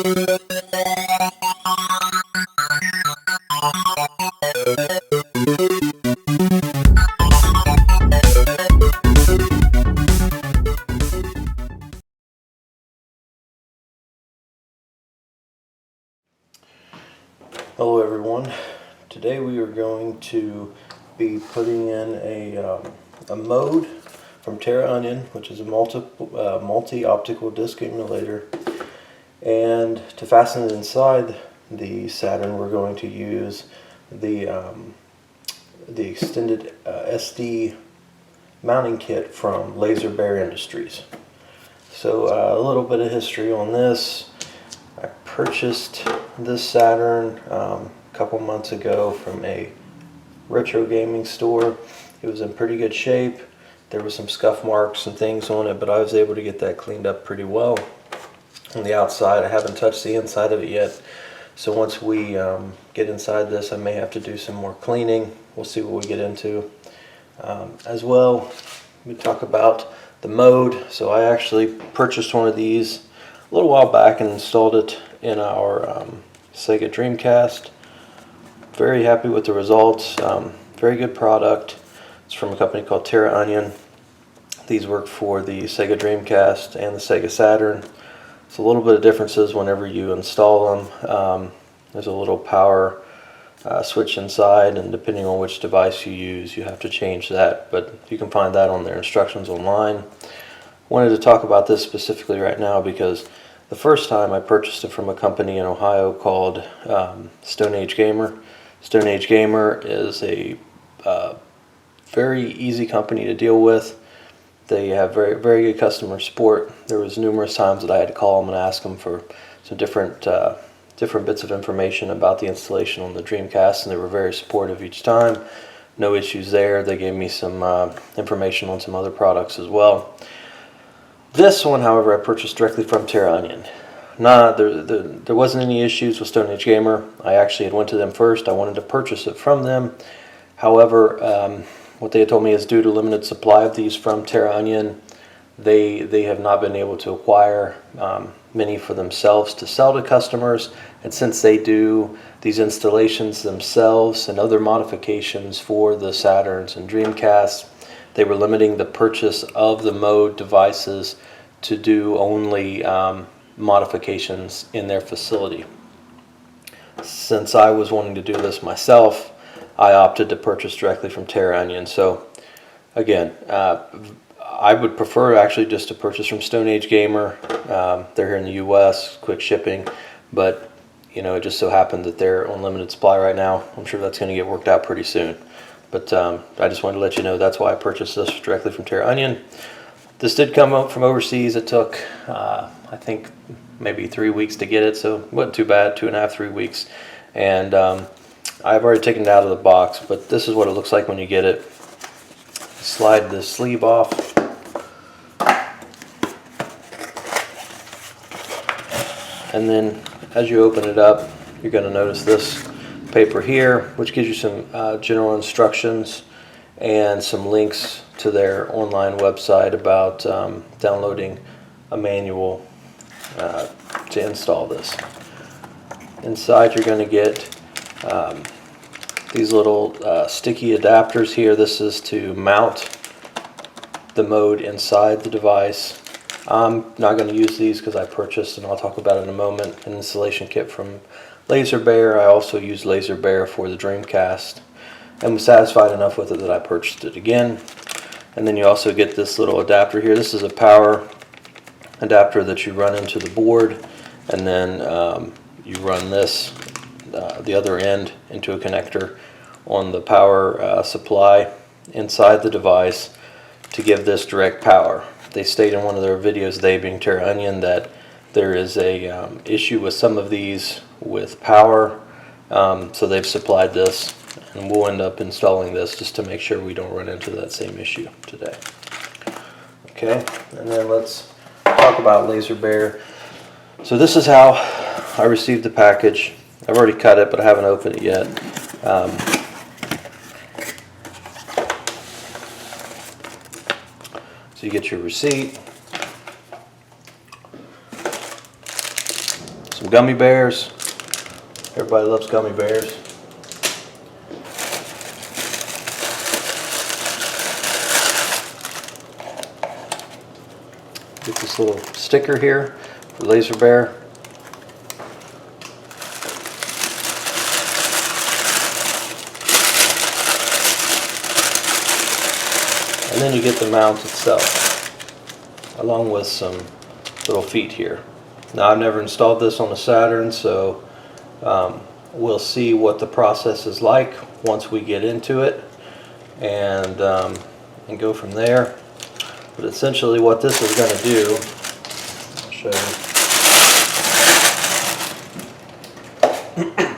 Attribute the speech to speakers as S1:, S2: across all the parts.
S1: Hello everyone. Today we are going to be putting in a M.O.D.E from Terra, which is a multi-optical disc emulator, and to fasten it inside the Saturn we're going to use the extended SD mounting kit from Laser Bear Industries. So a little bit of history on this. I purchased this Saturn a couple months ago from a retro gaming store. It was in pretty good shape. There were some scuff marks and things on it, but I was able to get that cleaned up pretty well. On the outside, I haven't touched the inside of it yet. So once we get inside this, I may have to do some more cleaning. We'll see what we get into. As well, we talk about the M.O.D.E. So I actually purchased one of these a little while back and installed it in our SEGA Dreamcast. Very happy with the results. Very good product. It's from a company called Terra. These work for the SEGA Dreamcast and the SEGA Saturn. It's a little bit of differences whenever you install them. There's a little power switch inside, and depending on which device you use, you have to change that, but you can find that on their instructions online. Wanted to talk about this specifically right now because the first time I purchased it from a company in Ohio called Stone Age Gamer. Stone Age Gamer is a very easy company to deal with. They have very good customer support. There was numerous times that I had to call them and ask them for some different bits of information about the installation on the Dreamcast, and they were very supportive each time. No issues there. They gave me some information on some other products as well. This one, however, I purchased directly from Terra. There wasn't any issues with Stone Age Gamer. I actually had went to them first. I wanted to purchase it from them. However, what they had told me is due to limited supply of these from Terra, they have not been able to acquire many for themselves to sell to customers. And since they do these installations themselves and other modifications for the Saturns and Dreamcasts, they were limiting the purchase of the M.O.D.E devices to do only modifications in their facility. Since I was wanting to do this myself, I opted to purchase directly from Terra. So again, I would prefer actually just to purchase from Stone Age Gamer. They're here in the US, quick shipping, but you know, it just so happened that they're on limited supply right now. I'm sure that's going to get worked out pretty soon. But I just wanted to let you know that's why I purchased this directly from Terra. This did come up from overseas. It took, I think, maybe 3 weeks to get it, so it wasn't too bad, 2.5, 3 weeks. And I've already taken it out of the box, but this is what it looks like when you get it. Slide the sleeve off. And then as you open it up, you're going to notice this paper here, which gives you some general instructions and some links to their online website about downloading a manual to install this. Inside you're going to get these little sticky adapters here. This is to mount the M.O.D.E inside the device. I'm not going to use these because I purchased, and I'll talk about it in a moment, an installation kit from Laser Bear. I also used Laser Bear for the Dreamcast and was satisfied enough with it that I purchased it again. And then you also get this little adapter here. This is a power adapter that you run into the board, and then you run this, the other end, into a connector on the power supply inside the device to give this direct power. They state in one of their videos, they being Terra, that there is a issue with some of these with power, so they've supplied this, and we'll end up installing this just to make sure we don't run into that same issue today. Okay, and then let's talk about Laser Bear. So this is how I received the package. I've already cut it, but I haven't opened it yet. So you get your receipt, some some gummy bears. Everybody loves gummy bears. Get this little sticker here for Laser Bear. And then you get the mount itself, along with some little feet here. Now, I've never installed this on a Saturn, so we'll see what the process is like once we get into it, and go from there. But essentially what this is going to do, I'll show you.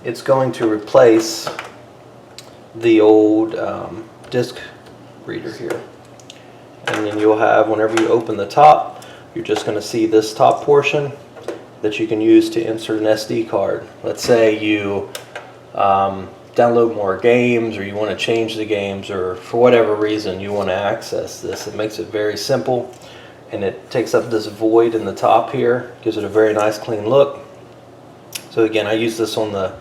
S1: It's going to replace the old disc reader here. And then you'll have, whenever you open the top, you're just going to see this top portion that you can use to insert an SD card. Let's say you download more games, or you want to change the games, or for whatever reason you want to access this. It makes it very simple, and it takes up this void in the top here, gives it a very nice clean look. So again, I used this on the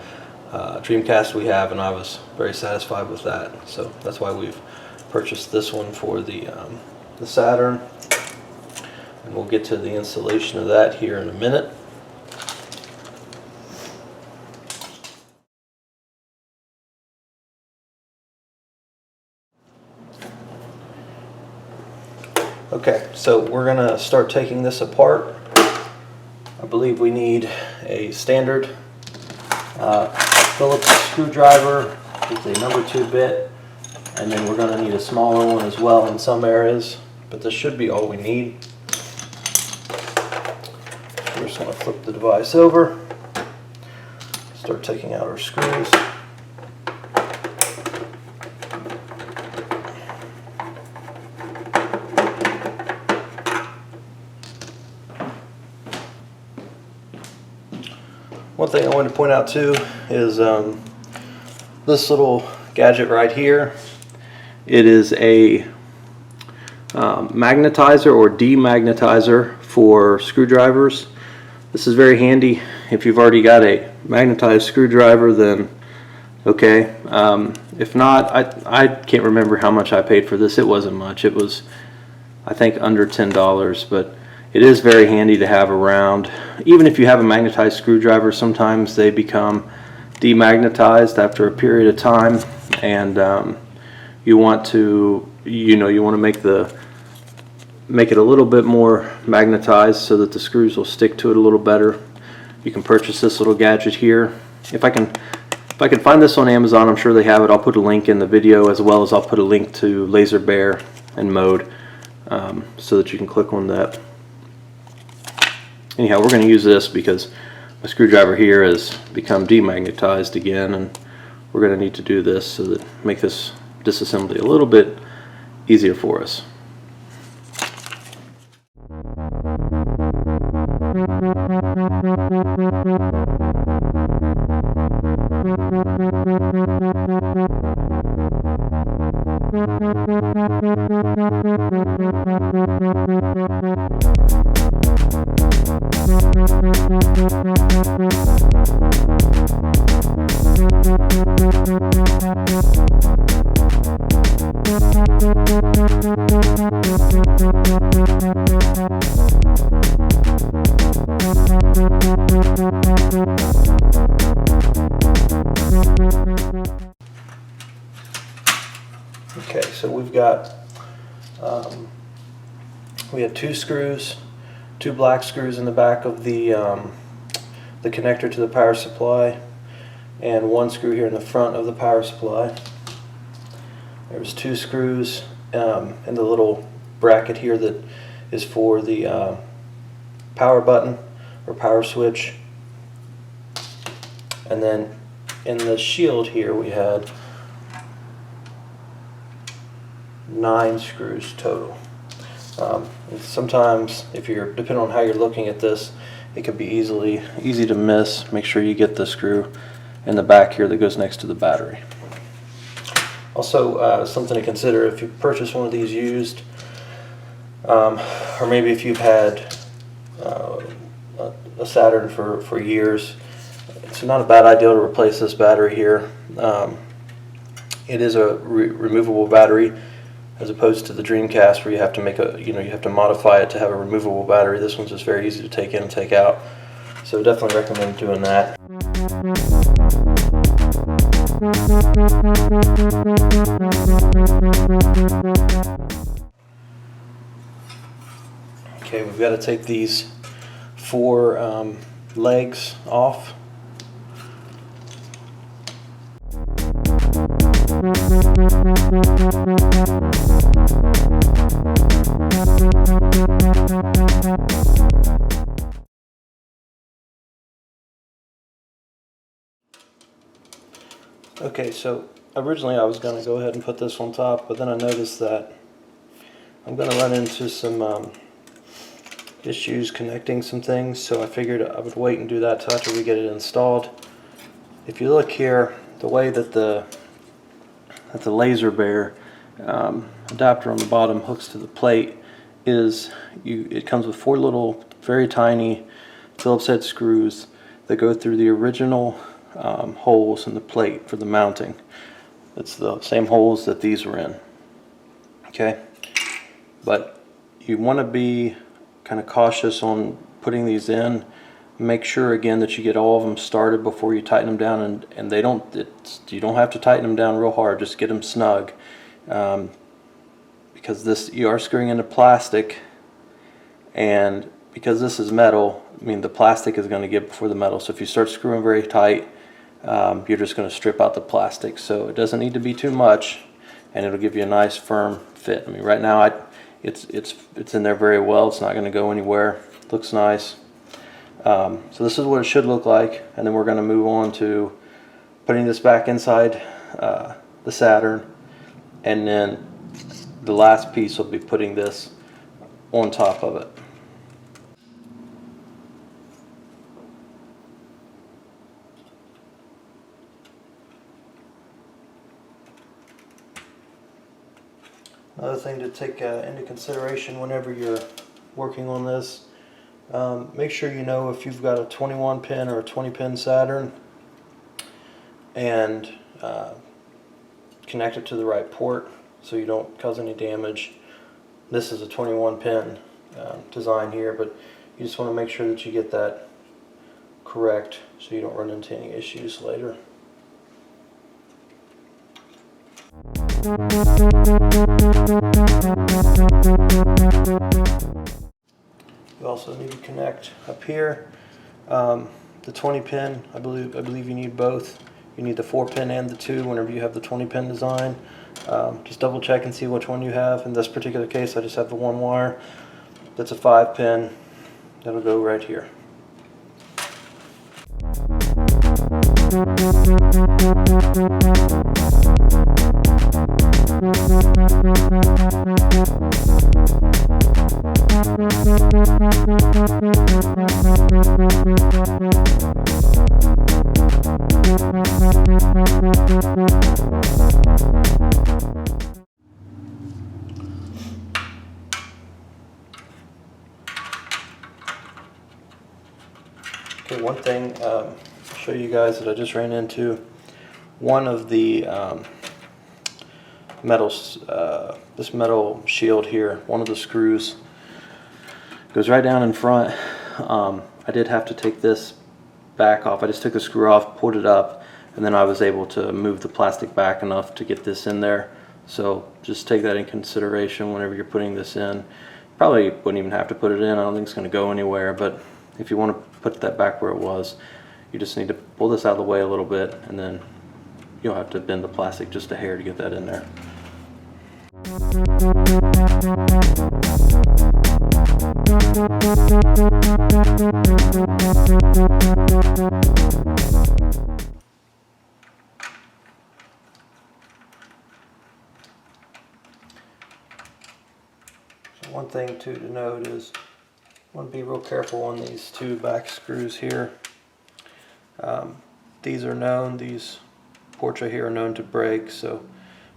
S1: Dreamcast we have, and I was very satisfied with that. So that's why we've purchased this one for the Saturn, and we'll get to the installation of that here in a minute. Okay, so we're going to start taking this apart. I believe we need a standard Phillips screwdriver with a number 2 bit, and then we're going to need a smaller one as well in some areas, but this should be all we need. We're just going to flip the device over, start taking out our screws. One thing I want to point out too is this little gadget right here. It is a magnetizer or demagnetizer for screwdrivers. This is very handy. If you've already got a magnetized screwdriver, then okay. If not, I can't remember how much I paid for this. It wasn't much. It was, I think, under $10, but it is very handy to have around. Even if you have a magnetized screwdriver, sometimes they become demagnetized after a period of time, and you want to, you want to make it a little bit more magnetized so that the screws will stick to it a little better. You can purchase this little gadget here. If I can find this on Amazon, I'm sure they have it. I'll put a link in the video, as well as I'll put a link to Laser Bear and M.O.D.E, so that you can click on that. Anyhow, we're going to use this because my screwdriver here has become demagnetized again, and we're going to need to do this so that make this disassembly a little bit easier for us. Okay, so we've got we have 2 screws, 2 black screws in the back of the connector to the power supply, and 1 screw here in the front of the power supply. There's 2 screws in the little bracket here that is for the power button or power switch, and then in the shield here we had 9 screws total. Sometimes, if you're, depending on how you're looking at this, it could be easy to miss. Make sure you get the screw in the back here that goes next to the battery. Also, something to consider if you purchase one of these used, or maybe if you've had a Saturn for years. It's not a bad idea to replace this battery here. It is a removable battery, as opposed to the Dreamcast where you have to make you have to modify it to have a removable battery. This one's just very easy to take in and take out. So definitely recommend doing that. Okay, we've got to take these 4 legs off. Okay, so originally I was going to go ahead and put this on top, but then I noticed that I'm going to run into some issues connecting some things, so I figured I would wait and do that till after we get it installed. If you look here, the way that the laser bear adapter on the bottom hooks to the plate is it comes with 4 little very tiny Phillips head screws that go through the original holes in the plate for the mounting. It's the same holes that these were in. Okay, but you want to be kind of cautious on putting these in. Make sure again that you get all of them started before you tighten them down, and you don't have to tighten them down real hard, just get them snug, because you are screwing into plastic, and because this is metal, I mean the plastic is going to get before the metal, so if you start screwing very tight, you're just going to strip out the plastic. So it doesn't need to be too much, and it'll give you a nice firm fit. I mean right now it's in there very well. It's not going to go anywhere. Looks nice. So this is what it should look like, and then we're going to move on to putting this back inside the Saturn, and then the last piece will be putting this on top of it. Another thing to take into consideration whenever you're working on this, make sure you know if you've got a 21 pin or a 20 pin Saturn, and connect it to the right port so you don't cause any damage. This is a 21 pin design here, but you just want to make sure that you get that correct so you don't run into any issues later. You also need to connect up here. The 20 pin, I believe you need both. You need the 4 pin and the 2 whenever you have the 20 pin design. Just double check and see which one you have. In this particular case, I just have the 1 wire. That's a 5 pin. That'll go right here. Okay, one thing I'll show you guys that I just ran into. One of the this metal shield here, one of the screws goes right down in front. I did have to take this back off. I just took the screw off, pulled it up, and then I was able to move the plastic back enough to get this in there. So just take that in consideration whenever you're putting this in. Probably wouldn't even have to put it in. I don't think it's going to go anywhere, but if you want to put that back where it was, you just need to pull this out of the way a little bit, and then you'll have to bend the plastic just a hair to get that in there. So one thing too to note is you want to be real careful on these 2 back screws here. These are known, these ports right here are known to break, so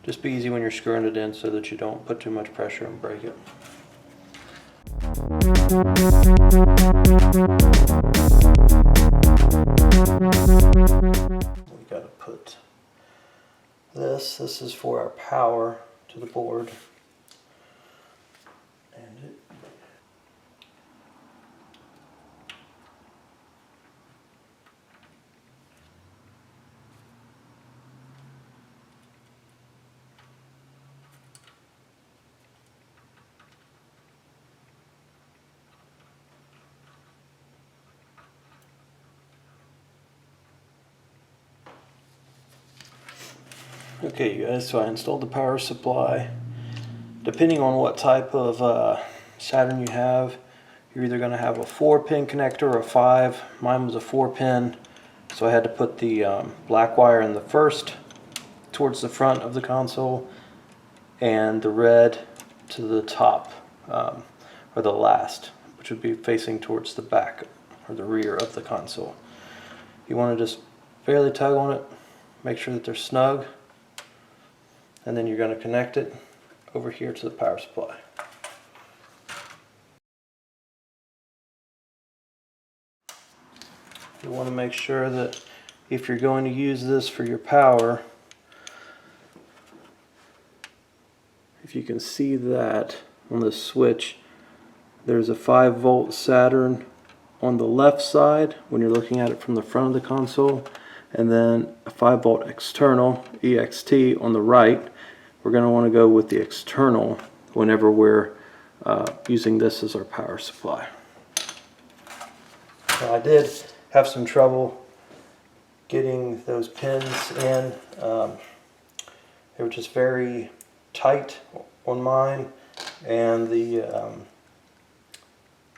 S1: just be easy when you're screwing it in so that you don't put too much pressure and break it. We got to put this is for our power to the board. And it Okay, you guys, so I installed the power supply. Depending on what type of Saturn you have, you're either going to have a 4-pin connector or a 5. Mine was a 4-pin, so I had to put the black wire in the first towards the front of the console and the red to the top, or the last, which would be facing towards the back or the rear of the console. You want to just barely tug on it, make sure that they're snug, and then you're going to connect it over here to the power supply. You want to make sure that if you're going to use this for your power, if you can see that on the switch, there's a 5-volt Saturn on the left side when you're looking at it from the front of the console, and then a 5-volt external EXT on the right. We're going to want to go with the external whenever we're using this as our power supply. Now, I did have some trouble getting those pins in. They were just very tight on mine, and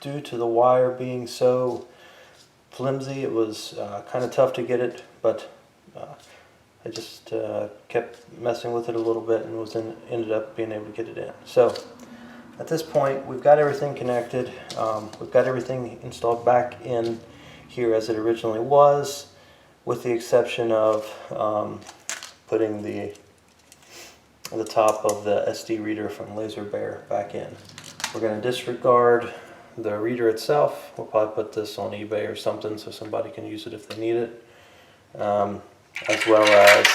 S1: due to the wire being so flimsy, it was kind of tough to get it, but I just kept messing with it a little bit and ended up being able to get it in. So at this point, we've got everything connected. We've got everything installed back in here as it originally was, with the exception of putting the top of the SD reader from Laser Bear back in. We're going to disregard the reader itself. We'll probably put this on eBay or something so somebody can use it if they need it. As well as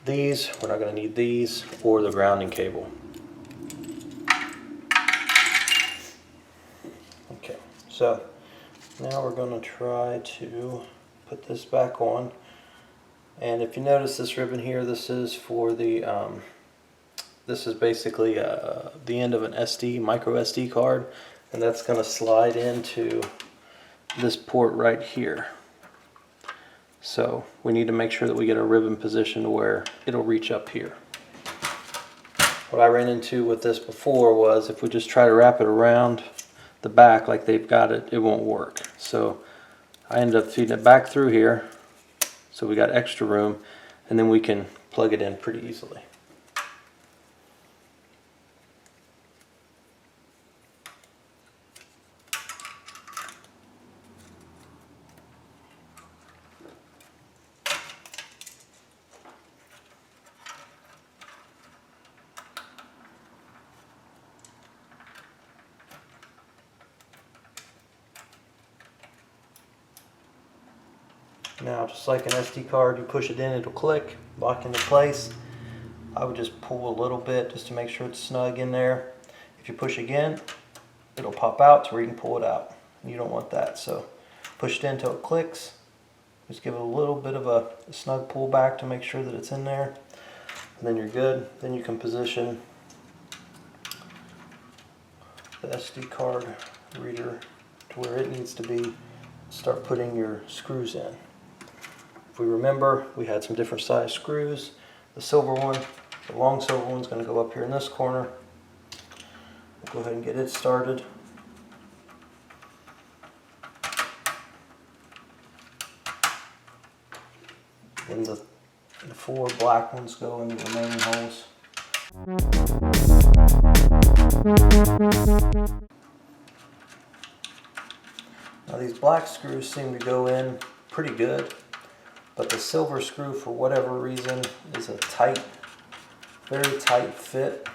S1: these. We're not going to need these, or the grounding cable. Okay, so now we're going to try to put this back on. And if you notice this ribbon here, this is for the this is basically the end of an micro SD card, and that's going to slide into this port right here. So we need to make sure that we get our ribbon positioned to where it'll reach up here. What I ran into with this before was if we just try to wrap it around the back like they've got it, it won't work. So I ended up feeding it back through here, so we got extra room, and then we can plug it in pretty easily. Now, just like an SD card, you push it in, it'll click, lock into place. I would just pull a little bit just to make sure it's snug in there. If you push again, it'll pop out to where you can pull it out. You don't want that, so push it in until it clicks. Just give it a little bit of a snug pull back to make sure that it's in there. And then you're good. Then you can position the SD card reader to where it needs to be. Start putting your screws in. If we remember, we had some different size screws. The silver one, the long silver one, is going to go up here in this corner. We'll go ahead and get it started. And the 4 black ones go in the remaining holes. Now these black screws seem to go in pretty good, but the silver screw, for whatever reason, is a tight, very tight fit.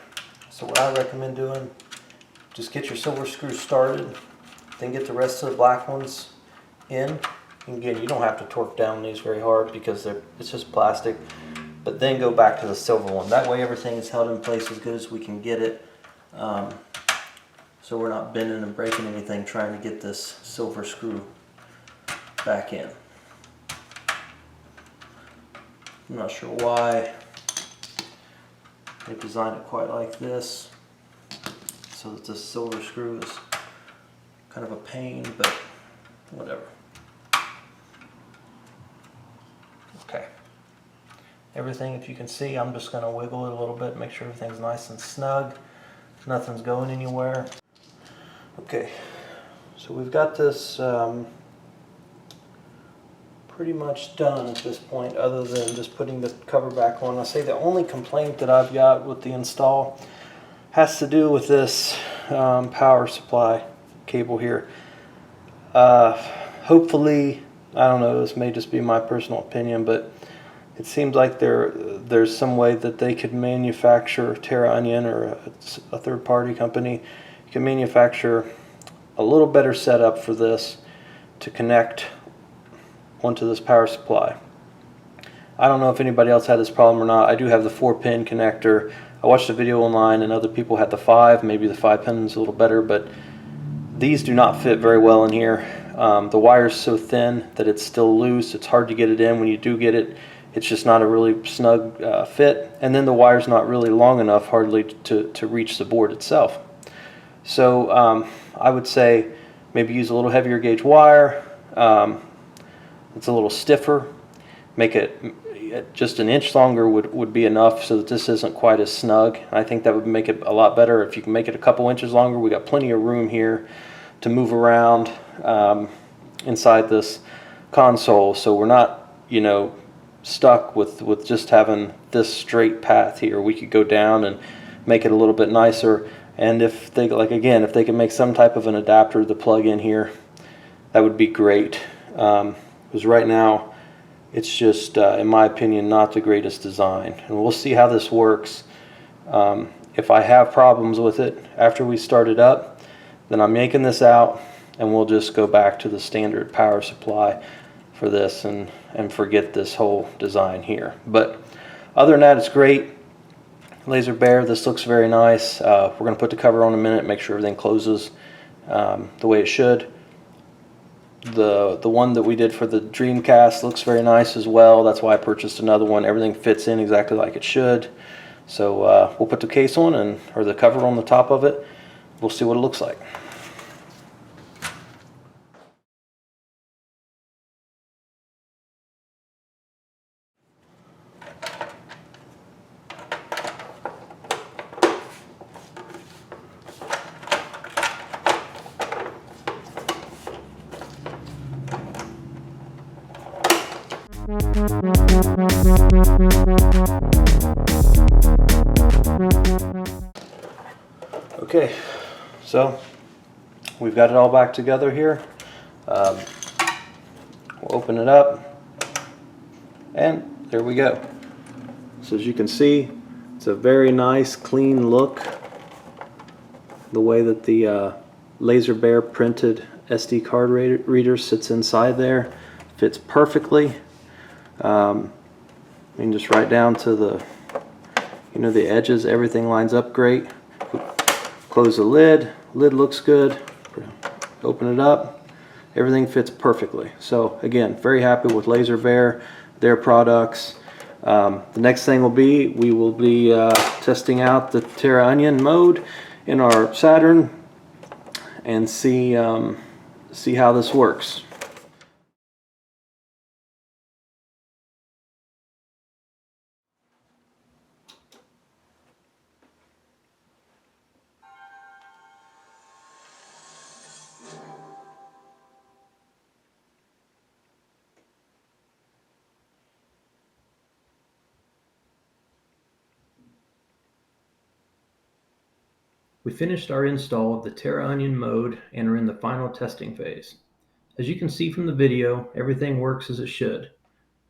S1: So what I recommend doing just get your silver screws started, then get the rest of the black ones in. And again, you don't have to torque down these very hard because it's just plastic, but then go back to the silver one. That way everything is held in place as good as we can get it. So we're not bending and breaking anything trying to get this silver screw back in. I'm not sure why they designed it quite like this, so that this silver screw is kind of a pain, but whatever. Okay. Everything, if you can see, I'm just going to wiggle it a little bit, make sure everything's nice and snug. Nothing's going anywhere. Okay, so we've got this pretty much done at this point, other than just putting the cover back on. I say the only complaint that I've got with the install has to do with this power supply cable here. Hopefully, I don't know, this may just be my personal opinion, but it seems like there's some way that they could manufacture, Terra Onion or a third-party company, you can manufacture a little better setup for this to connect onto this power supply. I don't know if anybody else had this problem or not. I do have the 4-pin connector. I watched a video online and other people had the 5. Maybe the 5-pin is a little better, but these do not fit very well in here. The wire's so thin that it's still loose. It's hard to get it in. When you do get it, it's just not a really snug fit. And then the wire's not really long enough hardly to reach the board itself. So I would say maybe use a little heavier gauge wire. It's a little stiffer. Make it just an inch longer would be enough so that this isn't quite as snug. I think that would make it a lot better. If you can make it a couple inches longer, we got plenty of room here to move around inside this console, so we're not, you know, stuck with just having this straight path here. We could go down and make it a little bit nicer. And if they, like, again, if they can make some type of an adapter to plug in here, that would be great. Because right now it's just, in my opinion, not the greatest design. And we'll see how this works. If I have problems with it after we start it up, then I'm yanking this out and we'll just go back to the standard power supply for this and forget this whole design here. But other than that, it's great. Laser Bear, this looks very nice. We're going to put the cover on in a minute, make sure everything closes the way it should. The one that we did for the Dreamcast looks very nice as well. That's why I purchased another one. Everything fits in exactly like it should. So we'll put the case on or the cover on the top of it. We'll see what it looks like. Okay, so we've got it all back together here. We'll open it up, and there we go. So as you can see, it's a very nice, clean look. The way that the Laser Bear printed SD card reader sits inside there fits perfectly. I mean, just right down to the, you know, the edges, everything lines up great. Close the lid, lid looks good. Open it up, everything fits perfectly. So again, very happy with Laser Bear, their products. The next thing will be, we will be testing out the Terra Onion mode in our Saturn and see how this works. We finished our install of the Terra Onion mode and are in the final testing phase. As you can see from the video, everything works as it should.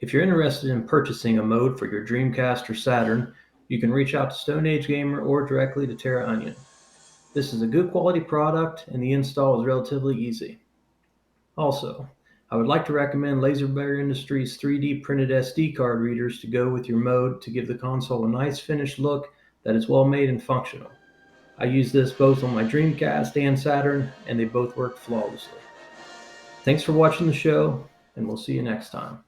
S1: If you're interested in purchasing a mode for your Dreamcast or Saturn, you can reach out to Stone Age Gamer or directly to Terra Onion. This is a good quality product and the install is relatively easy. Also, I would like to recommend Laser Bear Industries 3D printed SD card readers to go with your M.O.D.E to give the console a nice finished look that is well made and functional. I use this both on my Dreamcast and Saturn, and they both work flawlessly. Thanks for watching the show, and we'll see you next time.